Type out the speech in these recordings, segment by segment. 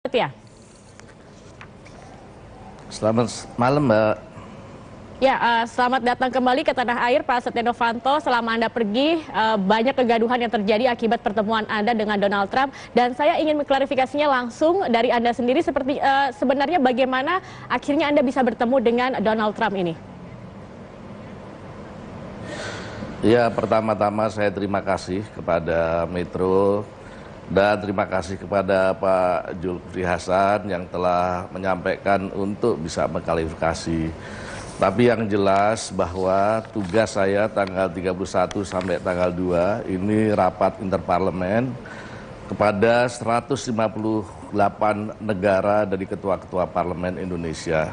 Ya, Selamat malam, Mbak. selamat datang kembali ke tanah air, Pak Setia Novanto. Selama Anda pergi, banyak kegaduhan yang terjadi akibat pertemuan Anda dengan Donald Trump. Dan saya ingin mengklarifikasinya langsung dari Anda sendiri, seperti sebenarnya bagaimana akhirnya Anda bisa bertemu dengan Donald Trump ini? Ya, pertama-tama saya terima kasih kepada Metro dan terima kasih kepada Pak Zulkifli Hasan yang telah menyampaikan untuk bisa mengklarifikasi. Tapi yang jelas bahwa tugas saya tanggal 31 sampai tanggal 2 ini rapat interparlemen kepada 158 negara dari ketua-ketua parlemen Indonesia.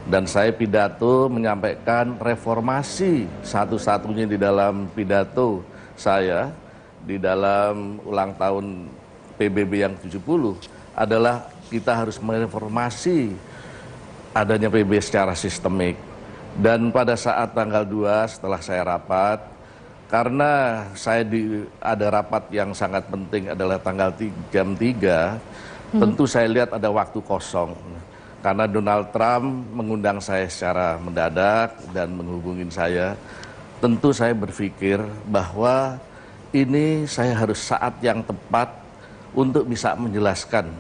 Dan saya pidato menyampaikan reformasi satu-satunya di dalam pidato saya di dalam ulang tahun PBB yang 70 adalah kita harus mereformasi adanya PBB secara sistemik. Dan pada saat tanggal 2 setelah saya rapat, karena ada rapat yang sangat penting adalah tanggal jam 3, tentu saya lihat ada waktu kosong. Karena Donald Trump mengundang saya secara mendadak dan menghubungin saya, tentu saya berpikir bahwa ini saya harus saat yang tepat untuk bisa menjelaskan.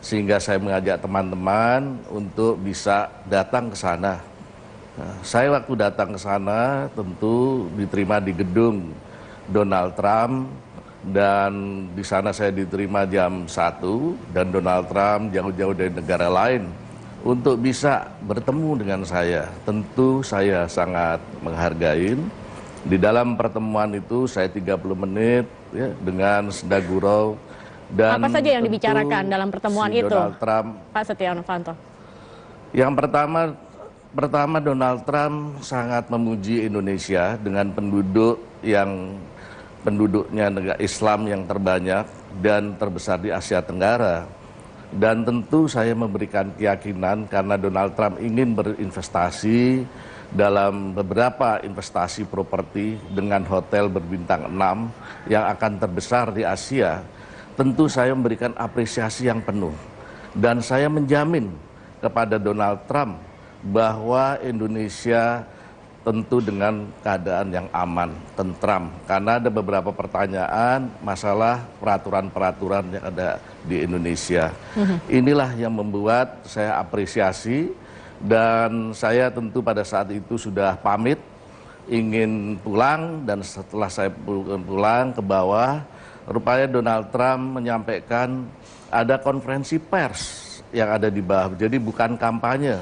Sehingga saya mengajak teman-teman untuk bisa datang ke sana. Nah, saya waktu datang ke sana tentu diterima di gedung Donald Trump, dan di sana saya diterima jam 1 dan Donald Trump jauh-jauh dari negara lain untuk bisa bertemu dengan saya. Tentu saya sangat menghargai. Di dalam pertemuan itu saya 30 menit ya, dengan senda gurau. Dan apa saja yang dibicarakan dalam pertemuan itu, Donald Trump, Pak Setia Novanto? Yang pertama Donald Trump sangat memuji Indonesia dengan penduduknya negara Islam yang terbanyak dan terbesar di Asia Tenggara. Dan tentu saya memberikan keyakinan karena Donald Trump ingin berinvestasi dalam beberapa investasi properti dengan hotel berbintang 6 yang akan terbesar di Asia. Tentu saya memberikan apresiasi yang penuh. Dan saya menjamin kepada Donald Trump bahwa Indonesia tentu dengan keadaan yang aman, tentram. Karena ada beberapa pertanyaan masalah peraturan-peraturan yang ada di Indonesia. Inilah yang membuat saya apresiasi, dan saya tentu pada saat itu sudah pamit, ingin pulang, dan setelah saya pulang ke bawah, rupanya Donald Trump menyampaikan ada konferensi pers yang ada di bawah, jadi bukan kampanye.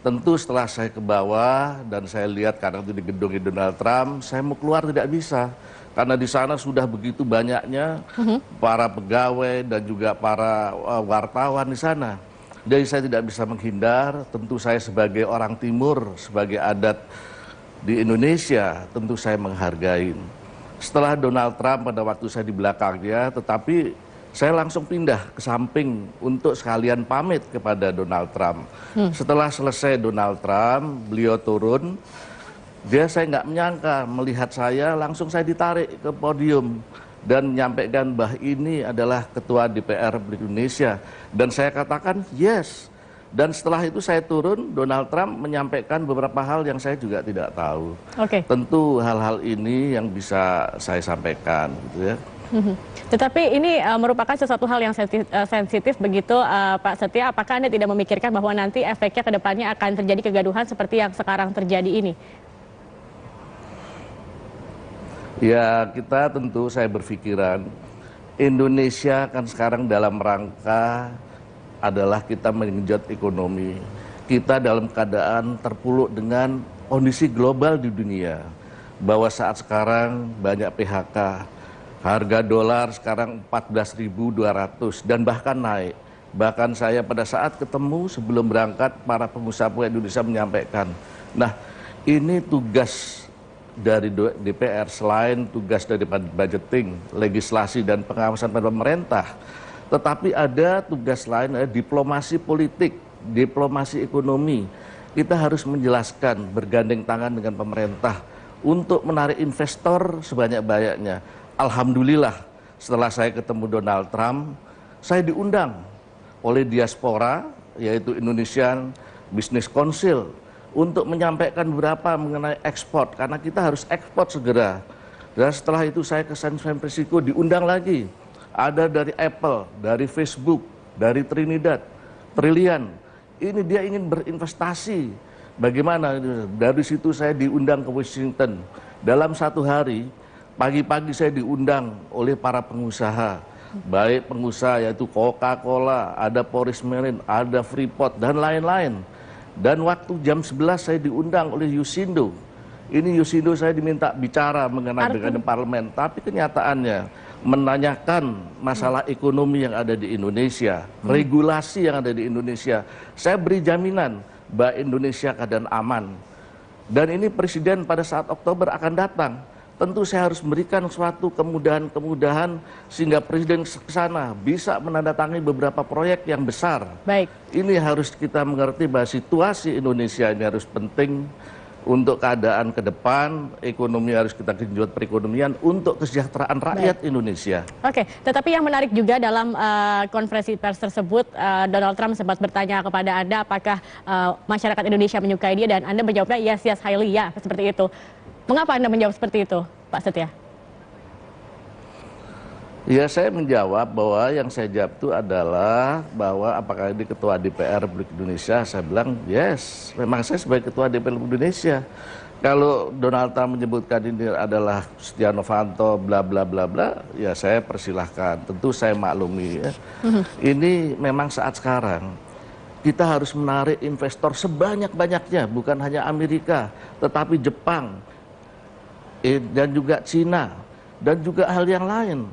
Tentu setelah saya ke bawah dan saya lihat karena itu di gedung Donald Trump, saya mau keluar tidak bisa. Karena di sana sudah begitu banyaknya para pegawai dan juga para wartawan di sana. Jadi saya tidak bisa menghindar, tentu saya sebagai orang timur, sebagai adat di Indonesia, tentu saya menghargai. Setelah Donald Trump pada waktu saya di belakangnya, tetapi saya langsung pindah ke samping untuk sekalian pamit kepada Donald Trump. Setelah selesai Donald Trump, beliau turun. Saya nggak menyangka melihat saya, langsung saya ditarik ke podium dan menyampaikan bahwa ini adalah Ketua DPR Republik Indonesia. Dan saya katakan yes. Dan setelah itu saya turun, Donald Trump menyampaikan beberapa hal yang saya juga tidak tahu. Tentu hal-hal ini yang bisa saya sampaikan, gitu ya. Tetapi ini merupakan sesuatu hal yang sensitif begitu, Pak Setia. Apakah Anda tidak memikirkan bahwa nanti efeknya ke depannya akan terjadi kegaduhan seperti yang sekarang terjadi ini? Ya, kita tentu saya berpikiran Indonesia kan sekarang dalam rangka adalah kita mengenjot ekonomi. Kita dalam keadaan terpuruk dengan kondisi global di dunia. Bahwa saat sekarang banyak PHK. Harga dolar sekarang 14.200 dan bahkan naik. Bahkan saya pada saat ketemu sebelum berangkat, para pengusaha Indonesia menyampaikan, nah ini tugas dari DPR selain tugas dari budgeting, legislasi dan pengawasan pada pemerintah, tetapi ada tugas lain, diplomasi politik, diplomasi ekonomi. Kita harus menjelaskan, bergandeng tangan dengan pemerintah untuk menarik investor sebanyak-banyaknya. Alhamdulillah setelah saya ketemu Donald Trump, saya diundang oleh diaspora, yaitu Indonesian Business Council, untuk menyampaikan beberapa mengenai ekspor, karena kita harus ekspor segera. Dan setelah itu saya ke San Francisco, diundang lagi. Ada dari Apple, dari Facebook, dari Trinidad, Trilian. Ini dia ingin berinvestasi. Bagaimana? Dari situ saya diundang ke Washington. Dalam satu hari, pagi-pagi saya diundang oleh para pengusaha. Baik pengusaha yaitu Coca-Cola, ada Boris Marine, ada Freeport, dan lain-lain. Dan waktu jam 11 saya diundang oleh Yusindo. Ini Yusindo saya diminta bicara mengenai dengan parlemen. Tapi kenyataannya menanyakan masalah ekonomi yang ada di Indonesia, regulasi yang ada di Indonesia. Saya beri jaminan bahwa Indonesia keadaan aman. Dan ini Presiden pada saat Oktober akan datang. Tentu saya harus memberikan suatu kemudahan-kemudahan sehingga Presiden ke sana bisa menandatangani beberapa proyek yang besar. Baik. Ini harus kita mengerti bahwa situasi Indonesia ini harus penting untuk keadaan ke depan, ekonomi harus kita genjot perekonomian untuk kesejahteraan rakyat Indonesia. Oke, tetapi yang menarik juga dalam konferensi pers tersebut, Donald Trump sempat bertanya kepada Anda apakah masyarakat Indonesia menyukai dia, dan Anda menjawabnya yes, yes, highly, ya, seperti itu. Mengapa Anda menjawab seperti itu, Pak Setia? Ya, saya menjawab bahwa yang saya jawab itu adalah bahwa apakah ini Ketua DPR Republik Indonesia. Saya bilang yes, memang saya sebagai Ketua DPR Republik Indonesia. Kalau Donald Trump menyebutkan ini adalah Setia Novanto bla bla bla bla, ya saya persilahkan. Tentu saya maklumi ya. Ini memang saat sekarang kita harus menarik investor sebanyak-banyaknya, bukan hanya Amerika, tetapi Jepang dan juga Cina dan juga hal yang lain.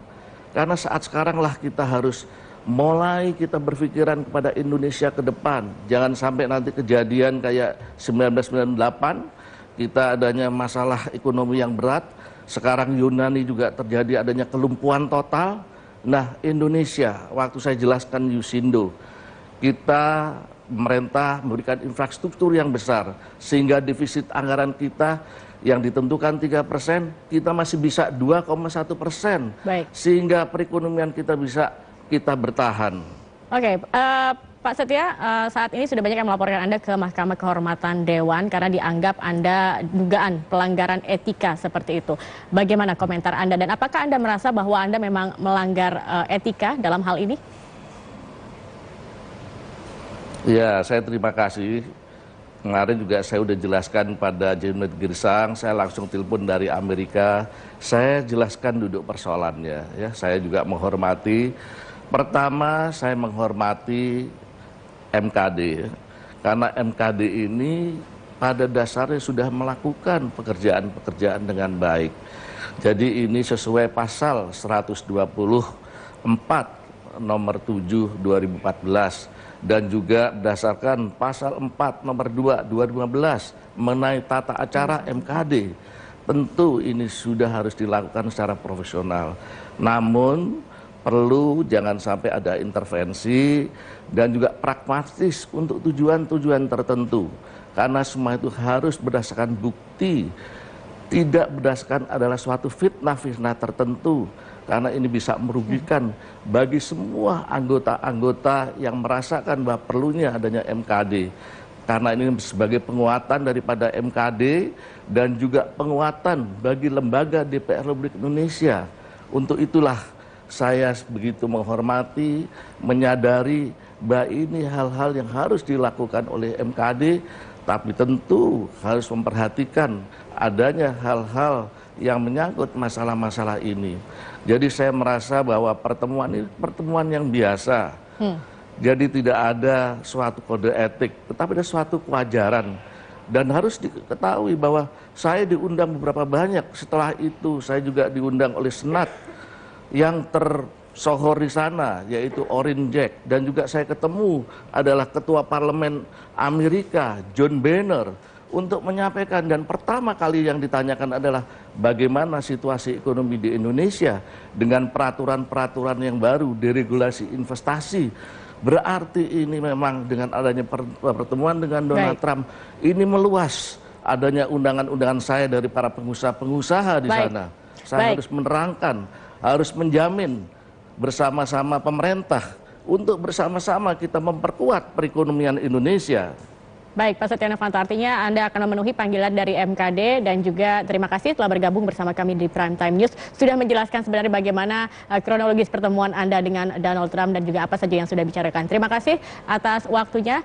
Karena saat sekarang lah kita harus mulai kita berpikiran kepada Indonesia ke depan. Jangan sampai nanti kejadian kayak 1998, kita adanya masalah ekonomi yang berat. Sekarang Yunani juga terjadi adanya kelumpuhan total. Nah, Indonesia, waktu saya jelaskan Yusindo, kita pemerintah memberikan infrastruktur yang besar sehingga defisit anggaran kita yang ditentukan 3%, kita masih bisa 2,1%. Sehingga perekonomian kita bisa kita bertahan. Oke, Pak Setia, saat ini sudah banyak yang melaporkan Anda ke Mahkamah Kehormatan Dewan karena dianggap Anda dugaan pelanggaran etika seperti itu. Bagaimana komentar Anda, dan apakah Anda merasa bahwa Anda memang melanggar etika dalam hal ini? Ya, saya terima kasih. Kemarin juga saya sudah jelaskan pada Janet Girsang, saya langsung telepon dari Amerika, saya jelaskan duduk persoalannya. Ya, saya juga menghormati, pertama saya menghormati MKD, karena MKD ini pada dasarnya sudah melakukan pekerjaan-pekerjaan dengan baik. Jadi ini sesuai pasal 124 nomor 7 2014. Dan juga berdasarkan pasal 4 nomor 2 2015 mengenai tata acara MKD. Tentu ini sudah harus dilakukan secara profesional. Namun perlu jangan sampai ada intervensi dan juga pragmatis untuk tujuan-tujuan tertentu. Karena semua itu harus berdasarkan bukti, tidak berdasarkan adalah suatu fitnah-fitnah tertentu. Karena ini bisa merugikan bagi semua anggota-anggota yang merasakan bahwa perlunya adanya MKD. Karena ini sebagai penguatan daripada MKD dan juga penguatan bagi lembaga DPR Republik Indonesia. Untuk itulah saya begitu menghormati, menyadari bahwa ini hal-hal yang harus dilakukan oleh MKD, tapi tentu harus memperhatikan adanya hal-hal yang menyangkut masalah-masalah ini. Jadi saya merasa bahwa pertemuan ini pertemuan yang biasa. Jadi tidak ada suatu kode etik, tetapi ada suatu kewajaran. Dan harus diketahui bahwa saya diundang beberapa banyak. Setelah itu saya juga diundang oleh Senat yang tersohor di sana, yaitu Orrin Jack. Dan juga saya ketemu adalah Ketua Parlemen Amerika, John Boehner, untuk menyampaikan, dan pertama kali yang ditanyakan adalah bagaimana situasi ekonomi di Indonesia dengan peraturan-peraturan yang baru, deregulasi investasi. Berarti ini memang dengan adanya pertemuan dengan Donald Trump, ini meluas adanya undangan-undangan saya dari para pengusaha-pengusaha di sana. Saya harus menerangkan, harus menjamin bersama-sama pemerintah untuk bersama-sama kita memperkuat perekonomian Indonesia. Baik, Pak Setia Novanto, artinya Anda akan memenuhi panggilan dari MKD dan juga terima kasih telah bergabung bersama kami di Prime Time News. Sudah menjelaskan sebenarnya bagaimana kronologis pertemuan Anda dengan Donald Trump dan juga apa saja yang sudah bicarakan. Terima kasih atas waktunya.